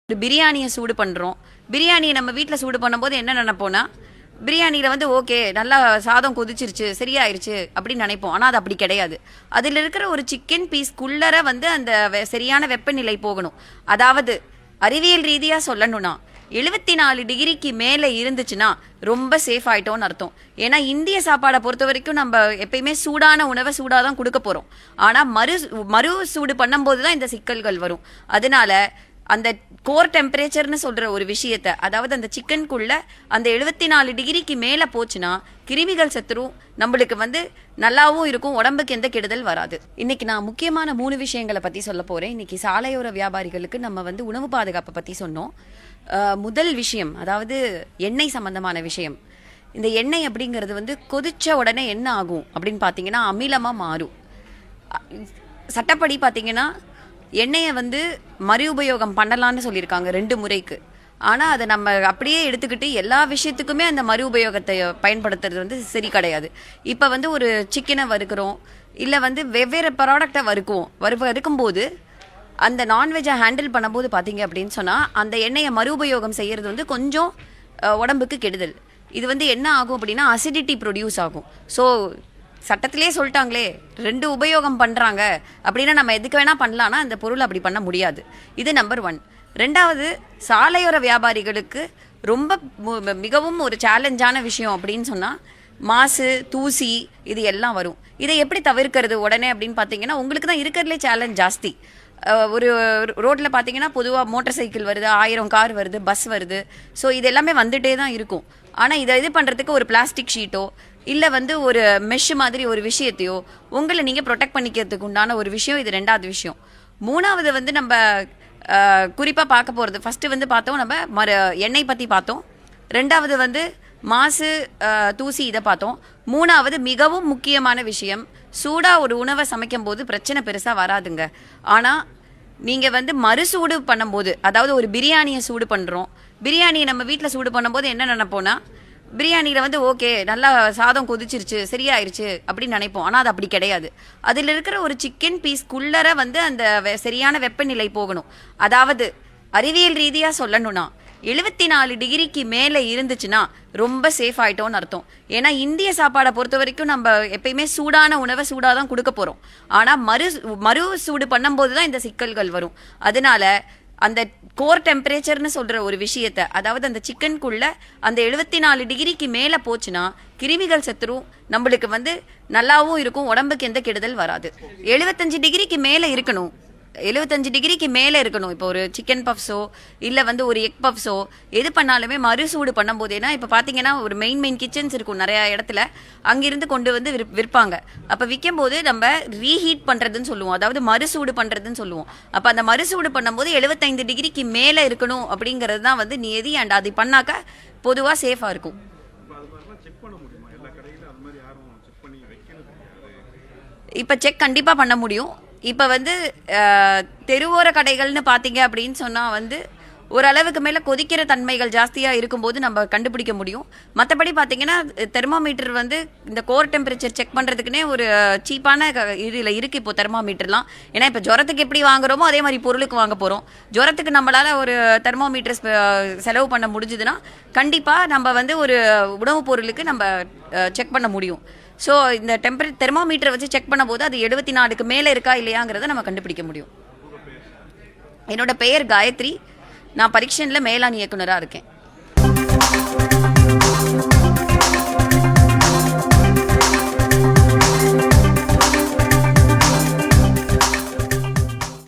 ஒரு பிரியாணியை சூடு பண்ணுறோம். பிரியாணியை நம்ம வீட்டில் சூடு பண்ணும்போது என்ன நினைப்போம்னா, பிரியாணியில் வந்து ஓகே நல்லா சாதம் கொதிச்சிருச்சு சரியாயிருச்சு அப்படின்னு நினைப்போம். ஆனால் அது அப்படி கிடையாது. அதில் இருக்கிற ஒரு சிக்கன் பீஸ்க்குள்ளர வந்து அந்த சரியான வெப்பநிலை போகணும். அதாவது அறிவியல் ரீதியாக சொல்லணும்னா 74 டிகிரிக்கு மேலே இருந்துச்சுன்னா ரொம்ப சேஃப் ஆகிட்டோன்னு அர்த்தம். ஏன்னா இந்திய சாப்பாடை பொறுத்த வரைக்கும் நம்ம எப்பயுமே சூடான உணவை சூடாக தான் கொடுக்க போகிறோம். ஆனால் மறு சூடு பண்ணும்போது தான் இந்த சிக்கல்கள் வரும். அதனால அந்த கோர் டெம்பரேச்சர்னு சொல்கிற ஒரு விஷயத்தை, அதாவது அந்த சிக்கனுக்குள்ள அந்த 74 டிகிரிக்கு மேலே போச்சுன்னா கிருமிகள் செத்துரும், நம்மளுக்கு வந்து நல்லாவும் இருக்கும், உடம்புக்கு எந்த கெடுதல் வராது. இன்னைக்கு நான் முக்கியமான 3 விஷயங்களை பற்றி சொல்ல போகிறேன். இன்னைக்கு சாலையோர வியாபாரிகளுக்கு நம்ம வந்து உணவு பாதுகாப்பை பற்றி சொன்னோம். முதல் விஷயம் அதாவது எண்ணெய் சம்பந்தமான விஷயம். இந்த எண்ணெய் அப்படிங்கிறது வந்து கொதிச்ச உடனே என்ன ஆகும் அப்படின்னு பார்த்தீங்கன்னா அமிலமாக மாறும். சட்டப்படி பார்த்தீங்கன்னா எண்ணெயை வந்து மறு உபயோகம் பண்ணலான்னு சொல்லியிருக்காங்க 2 முறைக்கு. ஆனால் அதை நம்ம அப்படியே எடுத்துக்கிட்டு எல்லா விஷயத்துக்குமே அந்த மறு உபயோகத்தை பயன்படுத்துறது வந்து சரி கிடையாது. இப்போ வந்து ஒரு சிக்கனை வறுக்கிறோம், இல்லை வந்து வெவ்வேறு ப்ராடக்டை வறுக்கும்போது அந்த நான்வெஜ்ஜை ஹேண்டில் பண்ணும்போது பார்த்தீங்க அப்படின்னு சொன்னால் அந்த எண்ணெயை மறு உபயோகம் செய்கிறது வந்து கொஞ்சம் உடம்புக்கு கெடுதல். இது வந்து என்ன ஆகும் அப்படின்னா அசிடிட்டி ப்ரொடியூஸ் ஆகும். ஸோ சட்டத்திலே சொல்லிட்டாங்களே 2 உபயோகம் பண்ணுறாங்க அப்படின்னா நம்ம எதுக்கு வேணால் பண்ணலான்னா அந்த பொருள் அப்படி பண்ண முடியாது. இது நம்பர் 1. 2வது, சாலையோர வியாபாரிகளுக்கு ரொம்ப மிகவும் ஒரு சேலஞ்சான விஷயம் அப்படின்னு சொன்னால் மாசு, தூசி இது எல்லாம் வரும். இதை எப்படி தவிர்க்கிறது உடனே அப்படின்னு பார்த்தீங்கன்னா உங்களுக்கு தான் இருக்கிறதுலே சேலஞ்ச் ஜாஸ்தி. ஒரு ரோட்டில் பார்த்தீங்கன்னா பொதுவாக மோட்டார் சைக்கிள் வருது, 1000 கார் வருது, பஸ் வருது. ஸோ இது எல்லாமே வந்துட்டே தான் இருக்கும். ஆனால் இதை இது பண்ணுறதுக்கு ஒரு பிளாஸ்டிக் ஷீட்டோ இல்லை வந்து ஒரு மெஷ் மாதிரி ஒரு விஷயத்தையோ உங்களை நீங்கள் ப்ரொடெக்ட் பண்ணிக்கிறதுக்கு உண்டான ஒரு விஷயம். இது 2வது விஷயம். 3வது வந்து நம்ம குறிப்பாக பார்க்க போகிறது, ஃபஸ்ட்டு வந்து பார்த்தோம் நம்ம எண்ணெய் பற்றி பார்த்தோம். 2வது வந்து மாசு, தூசி இதை பார்த்தோம். 3வது மிகவும் முக்கியமான விஷயம், சூடாக ஒரு உணவை சமைக்கும் போது பிரச்சனை பெருசாக வராதுங்க. ஆனால் நீங்கள் வந்து மறுசூடு பண்ணும்போது, அதாவது ஒரு பிரியாணியை சூடு பண்ணுறோம், பிரியாணியை நம்ம வீட்டில் சூடு பண்ணும்போது என்ன நினைப்போம்னா, பிரியாணியில் வந்து ஓகே நல்லா சாதம் கொதிச்சிருச்சு சரியாயிருச்சு அப்படின்னு நினைப்போம். ஆனால் அது அப்படி கிடையாது. அதில் இருக்கிற ஒரு சிக்கன் பீஸ்க்குள்ளர வந்து அந்த சரியான வெப்பநிலை போகணும். அதாவது அறிவியல் ரீதியாக சொல்லணும்னா 74 டிகிரிக்கு மேலே இருந்துச்சுன்னா ரொம்ப சேஃப் ஆகிட்டோன்னு அர்த்தம். ஏன்னா இந்திய சாப்பாடை பொறுத்த வரைக்கும் நம்ம எப்பயுமே சூடான உணவை சூடாக தான் கொடுக்க போகிறோம். ஆனால் மறு சூடு பண்ணும்போது தான் இந்த சிக்கல்கள் வரும். அதனால அந்த கோர் டெம்பரேச்சர்னு சொல்கிற ஒரு விஷயத்தை, அதாவது அந்த சிக்கனுக்குள்ள அந்த 74 டிகிரிக்கு மேலே போச்சுன்னா கிருமிகள் செத்துரும், நம்மளுக்கு வந்து நல்லாவும் இருக்கும், உடம்புக்கு எந்த கெடுதல் வராது. 75 டிகிரிக்கு மேலே இருக்கணும். 75 டிகிரிக்கு மேலே இருக்கணும். இப்போ ஒரு சிக்கன் பஃப்ஸோ இல்லை வந்து ஒரு எக் பஃப்ஸோ எது பண்ணாலுமே மறுசூடு பண்ணும்போது, ஏன்னா இப்போ பார்த்தீங்கன்னா ஒரு மெயின் கிச்சன்ஸ் இருக்கும் நிறையா இடத்துல, அங்கிருந்து கொண்டு வந்து விற்பாங்க. அப்போ விற்கும்போது நம்ம ரீஹீட் பண்ணுறதுன்னு சொல்லுவோம், அதாவது மறுசூடு பண்ணுறதுன்னு சொல்லுவோம். அப்போ அந்த மறுசூடு பண்ணும்போது 75 டிகிரிக்கு மேலே இருக்கணும் அப்படிங்கிறது தான் வந்து நியதி. அண்ட் அது பண்ணாக்க பொதுவாக சேஃபாக இருக்கும். இப்போ செக் கண்டிப்பாக பண்ண முடியும். இப்போ வந்து தெருவோர கடைகள்னு பார்த்தீங்க அப்படின்னு சொன்னால் வந்து ஓரளவுக்கு மேலே கொதிக்கிற தன்மைகள் ஜாஸ்தியாக இருக்கும்போது நம்ம கண்டுபிடிக்க முடியும். மற்றபடி பார்த்தீங்கன்னா தெர்மாமீட்டர் வந்து இந்த கோர் டெம்பரேச்சர் செக் பண்ணுறதுக்குனே ஒரு சீப்பான இதில் இருக்குது இப்போ தெர்மாமீட்டர்லாம். ஏன்னா இப்போ ஜுரத்துக்கு எப்படி வாங்குறோமோ அதே மாதிரி பொருளுக்கு வாங்க போகிறோம். ஜுரத்துக்கு நம்மளால் ஒரு தெர்மாமீட்டர் செலவு பண்ண முடிஞ்சுதுன்னா கண்டிப்பாக நம்ம வந்து ஒரு உணவு பொருளுக்கு நம்ம செக் பண்ண முடியும். ஸோ இந்த தெர்மாமீட்டரை வச்சு செக் பண்ண போது அது 74க்கு மேலே இருக்கா இல்லையாங்கிறத நம்ம கண்டுபிடிக்க முடியும். என்னோட பெயர் காயத்ரி. நான் பரீட்சனில் மேலாண் இயக்குனராக இருக்கேன்.